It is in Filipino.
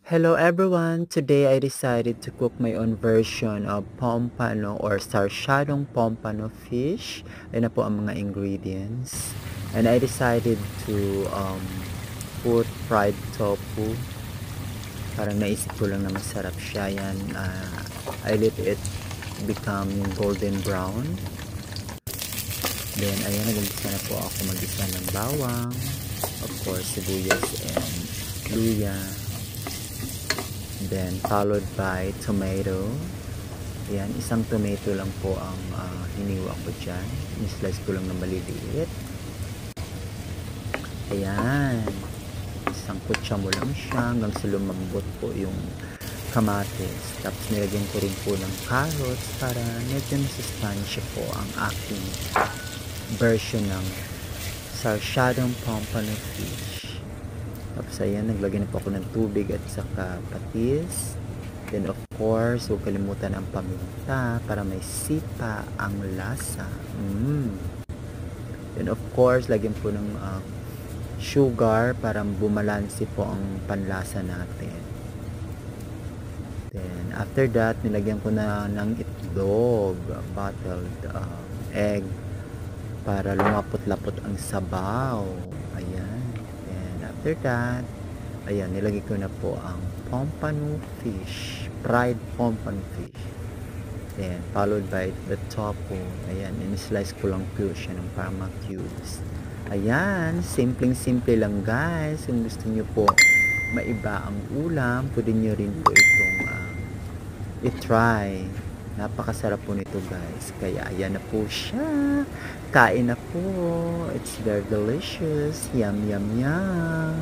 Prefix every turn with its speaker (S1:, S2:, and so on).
S1: Hello everyone! Today I decided to cook my own version of pompano or sarsyadong pompano fish. Ayun na po ang mga ingredients. And I decided to put fried tofu. Parang naisip ko lang na masarap siya. Yan, I let it become golden brown. Then ayan, nag-umpisa na po ako mag-isa ng bawang. Of course, sibuyas and luya. Then followed by tomato. Ayan, isang tomato lang po ang hiniwa ko dyan. Ni-slice ko lang ng maliliit. Ayan, isang kutsa mo lang siya hanggang sa lumambot po yung kamatis. Tapos nilagyan ko rin po ng carrots para medyo masustansya po ang aking version ng sarsyadong pompano fish. Tapos ayan, naglagay na po ako ng tubig at saka patis. Then of course, huwag kalimutan ang paminta para may sipa ang lasa. Then of course, lagyan po ng sugar para bumalansi po ang panlasa natin. Then after that, nilagyan ko na ng itlog, bottled egg para lumapot-lapot ang sabaw. Ayan. After that, ayan, nilagay ko na po ang pompano fish, fried pompano fish. Then, followed by the tofu. Ayan, in-slice ko lang po siya ng parang cubes. Ayan, simpleng-simple lang guys. Kung gusto nyo po maiba ang ulam, pwede nyo rin po itong i-try. Napakasarap po nito guys. Kaya ayan na po siya. Kain na po. It's very delicious. Yum, yum, yum.